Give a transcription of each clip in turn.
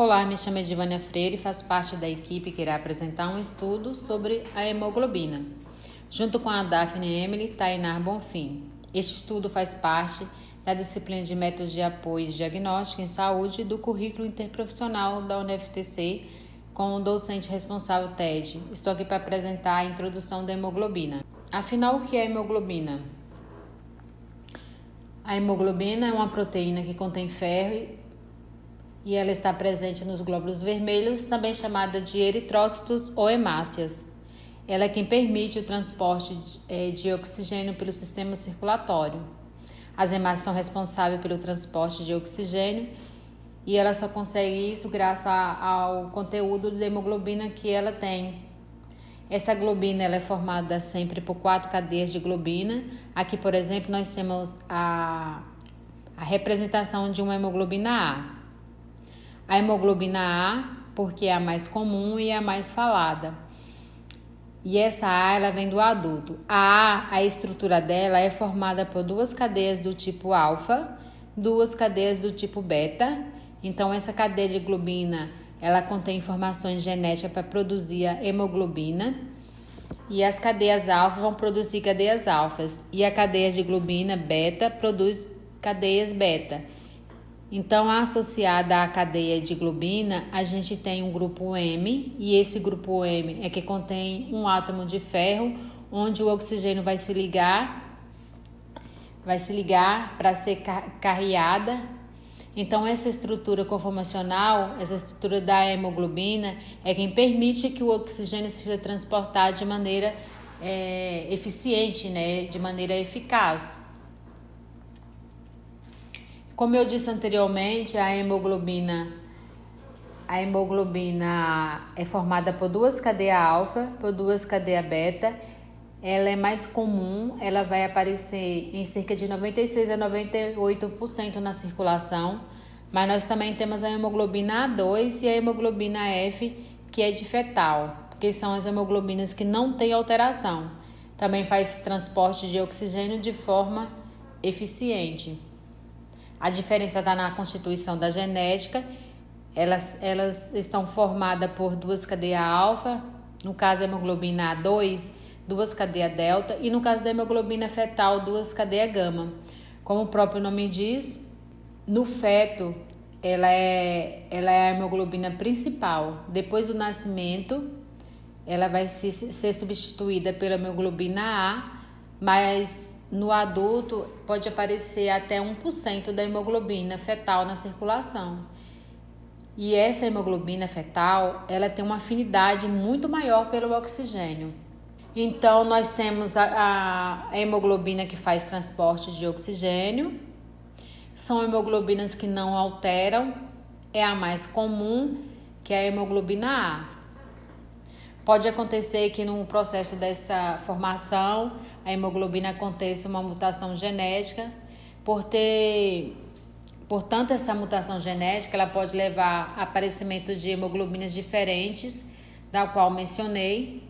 Olá, me chamo Edivânia Freire e faço parte da equipe que irá apresentar um estudo sobre a hemoglobina, junto com a Daphne Emily Tainar Bonfim. Este estudo faz parte da disciplina de métodos de apoio e diagnóstico em saúde do currículo interprofissional da UniFTC, com o docente responsável TED. Estou aqui para apresentar a introdução da hemoglobina. Afinal, o que é a hemoglobina? A hemoglobina é uma proteína que contém ferro e ela está presente nos glóbulos vermelhos, também chamada de eritrócitos ou hemácias. Ela é quem permite o transporte de oxigênio pelo sistema circulatório. As hemácias são responsáveis pelo transporte de oxigênio e ela só consegue isso graças ao conteúdo de hemoglobina que ela tem. Essa globina ela é formada sempre por 4 cadeias de globina. Aqui, por exemplo, nós temos a representação de uma hemoglobina A. A hemoglobina A, porque é a mais comum e a mais falada. E essa A, ela vem do adulto. A estrutura dela é formada por 2 cadeias do tipo alfa, 2 cadeias do tipo beta. Então, essa cadeia de globina, ela contém informações genéticas para produzir a hemoglobina. E as cadeias alfa vão produzir cadeias alfas. E a cadeia de globina beta produz cadeias beta. Então, associada à cadeia de globina, a gente tem um grupo M, e esse grupo M é que contém um átomo de ferro, onde o oxigênio vai se ligar para ser carreada. Então, essa estrutura conformacional, essa estrutura da hemoglobina, é quem permite que o oxigênio seja transportado de maneira eficiente, né? De maneira eficaz. Como eu disse anteriormente, a hemoglobina é formada por 2 cadeias alfa, por 2 cadeias beta. Ela é mais comum, ela vai aparecer em cerca de 96 a 98% na circulação, mas nós também temos a hemoglobina A2 e a hemoglobina F, que é de fetal, que são as hemoglobinas que não têm alteração. Também faz transporte de oxigênio de forma eficiente. A diferença está na constituição da genética. Elas estão formadas por 2 cadeias alfa, no caso da hemoglobina A2, 2 cadeias delta, e no caso da hemoglobina fetal, 2 cadeias gama. Como o próprio nome diz, no feto, ela é a hemoglobina principal. Depois do nascimento, ela vai ser substituída pela hemoglobina A, mas no adulto pode aparecer até 1% da hemoglobina fetal na circulação. E essa hemoglobina fetal, ela tem uma afinidade muito maior pelo oxigênio. Então, nós temos a hemoglobina que faz transporte de oxigênio. São hemoglobinas que não alteram. É a mais comum, que é a hemoglobina A. Pode acontecer que no processo dessa formação, a hemoglobina aconteça uma mutação genética. Portanto, essa mutação genética ela pode levar a aparecimento de hemoglobinas diferentes, da qual mencionei.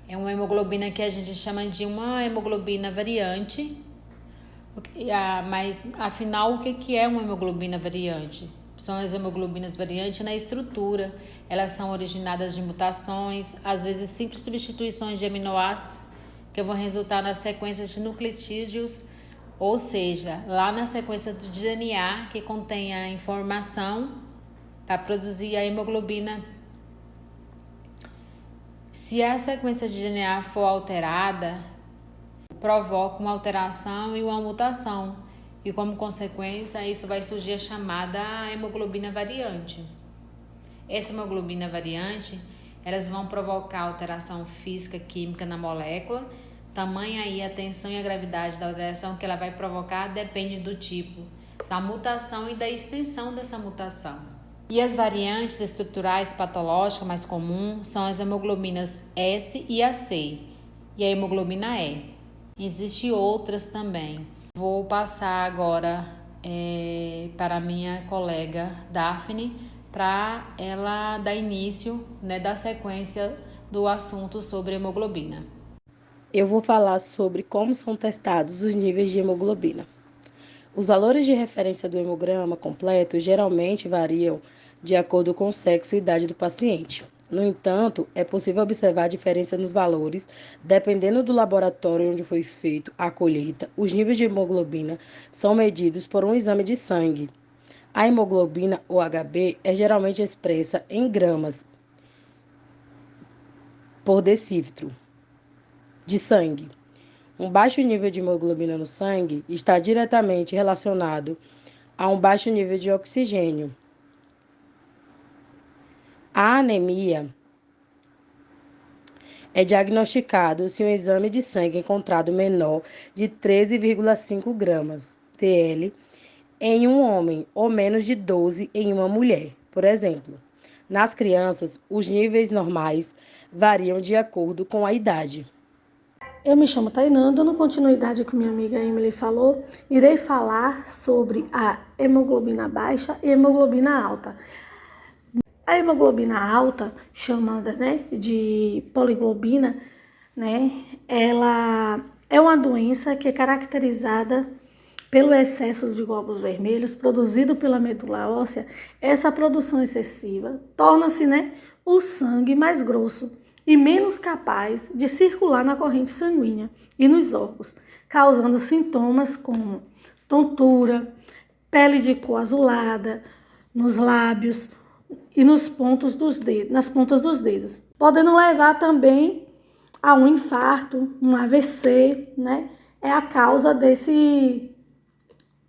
É uma hemoglobina que a gente chama de uma hemoglobina variante. Mas, afinal, o que é uma hemoglobina variante? São as hemoglobinas variantes na estrutura. Elas são originadas de mutações, às vezes simples substituições de aminoácidos que vão resultar nas sequências de nucleotídeos, ou seja, lá na sequência do DNA que contém a informação para produzir a hemoglobina. Se a sequência de DNA for alterada, provoca uma alteração e uma mutação. E como consequência, isso vai surgir a chamada hemoglobina variante. Essa hemoglobina variante, elas vão provocar alteração física, química na molécula. Tamanha aí a tensão e a gravidade da alteração que ela vai provocar depende do tipo da mutação e da extensão dessa mutação. E as variantes estruturais patológicas mais comuns são as hemoglobinas S e AC e a hemoglobina E. Existem outras também. Vou passar agora para a minha colega Daphne, para ela dar início, da sequência do assunto sobre hemoglobina. Eu vou falar sobre como são testados os níveis de hemoglobina. Os valores de referência do hemograma completo geralmente variam de acordo com o sexo e idade do paciente. No entanto, é possível observar a diferença nos valores, dependendo do laboratório onde foi feita a colheita. Os níveis de hemoglobina são medidos por um exame de sangue. A hemoglobina, ou HB, é geralmente expressa em gramas por decilitro de sangue. Um baixo nível de hemoglobina no sangue está diretamente relacionado a um baixo nível de oxigênio. A anemia é diagnosticado se um exame de sangue encontrado menor de 13,5 gramas TL em um homem ou menos de 12 em uma mulher. Por exemplo, nas crianças, os níveis normais variam de acordo com a idade. Eu me chamo Tainan, dando continuidade ao que minha amiga Emily falou, irei falar sobre a hemoglobina baixa e hemoglobina alta. A hemoglobina alta, chamada de poliglobina, ela é uma doença que é caracterizada pelo excesso de glóbulos vermelhos produzido pela medula óssea. Essa produção excessiva torna-se o sangue mais grosso e menos capaz de circular na corrente sanguínea e nos órgãos, causando sintomas como tontura, pele de cor azulada, nos lábios e nas pontas dos dedos, podendo levar também a um infarto, um AVC, é a causa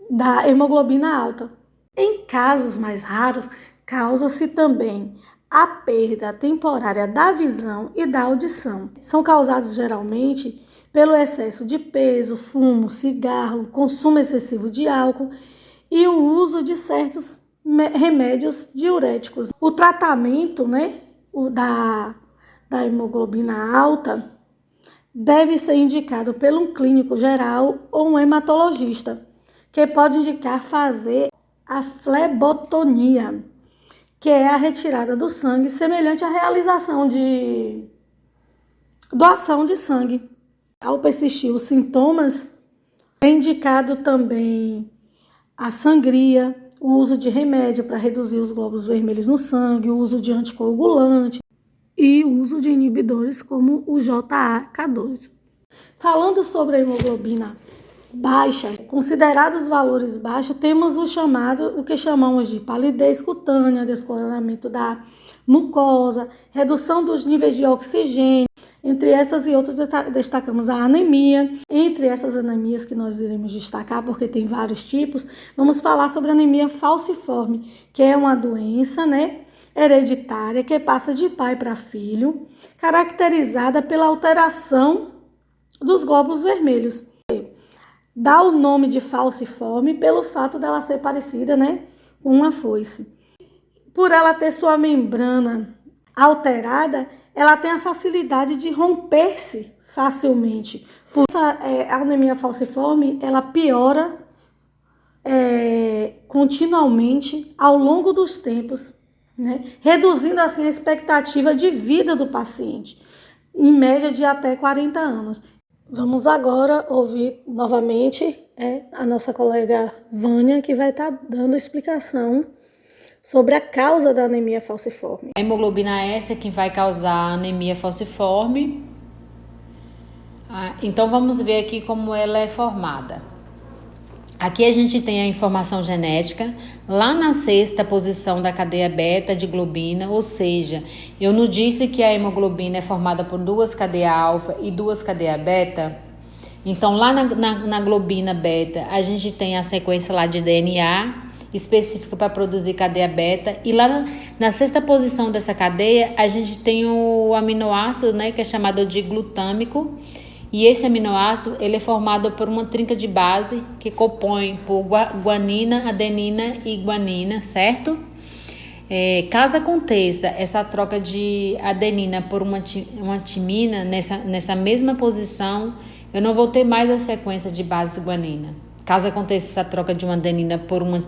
da hemoglobina alta. Em casos mais raros, causa-se também a perda temporária da visão e da audição. São causados geralmente pelo excesso de peso, fumo, cigarro, consumo excessivo de álcool e o uso de certos remédios diuréticos. O tratamento da hemoglobina alta deve ser indicado por um clínico geral ou um hematologista, que pode indicar fazer a flebotomia, que é a retirada do sangue, semelhante à realização de doação de sangue. Ao persistir os sintomas, é indicado também a sangria, o uso de remédio para reduzir os glóbulos vermelhos no sangue, o uso de anticoagulante e o uso de inibidores como o JAK2. Falando sobre a hemoglobina baixa, considerados valores baixos, temos o que chamamos de palidez cutânea, descoloramento da mucosa, redução dos níveis de oxigênio. Entre essas e outras, destacamos a anemia. Entre essas anemias que nós iremos destacar, porque tem vários tipos, vamos falar sobre a anemia falciforme, que é uma doença, hereditária, que passa de pai para filho, caracterizada pela alteração dos glóbulos vermelhos. Dá o nome de falciforme pelo fato dela ser parecida, com uma foice. Por ela ter sua membrana alterada, ela tem a facilidade de romper-se facilmente. Por isso, a anemia falciforme, ela piora continuamente ao longo dos tempos, reduzindo assim a expectativa de vida do paciente, em média de até 40 anos. Vamos agora ouvir novamente a nossa colega Vânia, que vai estar dando explicação sobre a causa da anemia falciforme. A hemoglobina S é quem vai causar a anemia falciforme. Então vamos ver aqui como ela é formada. Aqui a gente tem a informação genética, lá na sexta posição da cadeia beta de globina, ou seja, eu não disse que a hemoglobina é formada por 2 cadeias alfa e 2 cadeias beta? Então lá na globina beta a gente tem a sequência lá de DNA específica para produzir cadeia beta, e lá na sexta posição dessa cadeia a gente tem o aminoácido, que é chamado de glutâmico. E esse aminoácido ele é formado por uma trinca de base que compõe por guanina, adenina e guanina, certo? Caso aconteça essa troca de adenina por uma timina nessa mesma posição, eu não vou ter mais a sequência de base guanina. Caso aconteça essa troca de uma adenina por uma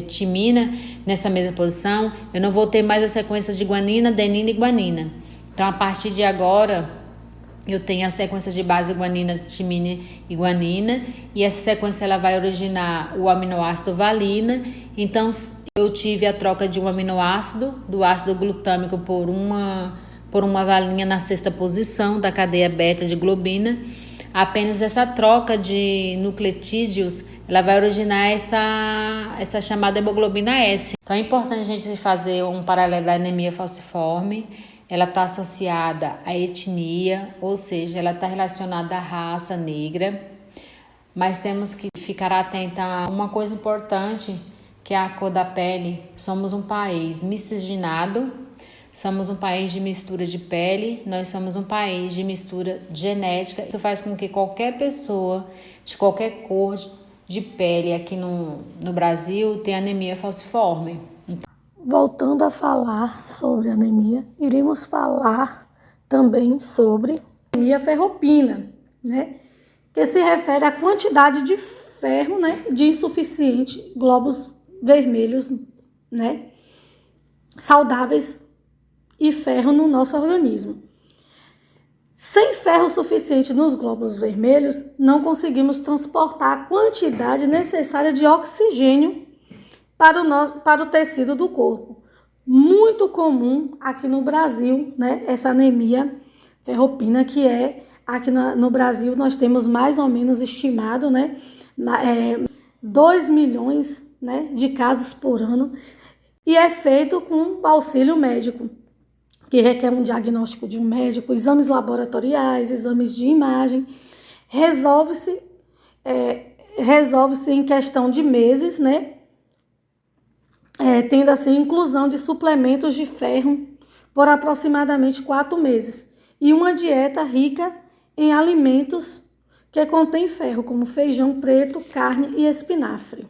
timina nessa mesma posição, eu não vou ter mais a sequência de guanina, adenina e guanina. Então, a partir de agora, eu tenho a sequência de base guanina, timina e guanina, e essa sequência ela vai originar o aminoácido valina. Então, Eu tive a troca de um aminoácido, do ácido glutâmico por uma valinha na 6ª posição da cadeia beta de globina. Apenas essa troca de nucleotídeos, ela vai originar essa chamada hemoglobina S. Então é importante a gente fazer um paralelo da anemia falciforme. Ela está associada à etnia, ou seja, ela está relacionada à raça negra. Mas temos que ficar atenta a uma coisa importante, que é a cor da pele. Somos um país miscigenado, somos um país de mistura de pele, nós somos um país de mistura genética. Isso faz com que qualquer pessoa de qualquer cor de pele aqui no Brasil tenha anemia falciforme. Voltando a falar sobre anemia, iremos falar também sobre anemia ferropina, né? Que se refere à quantidade de ferro, né, de insuficiente glóbulos vermelhos, né, saudáveis e ferro no nosso organismo. Sem ferro suficiente nos glóbulos vermelhos, não conseguimos transportar a quantidade necessária de oxigênio para o tecido do corpo. Muito comum aqui no Brasil, né, essa anemia ferropina, que é aqui no Brasil nós temos mais ou menos estimado, né, 2 milhões, né, de casos por ano, e é feito com auxílio médico, que requer um diagnóstico de um médico, exames laboratoriais, exames de imagem. Resolve-se em questão de meses, né, tendo assim inclusão de suplementos de ferro por aproximadamente 4 meses e uma dieta rica em alimentos que contêm ferro, como feijão preto, carne e espinafre.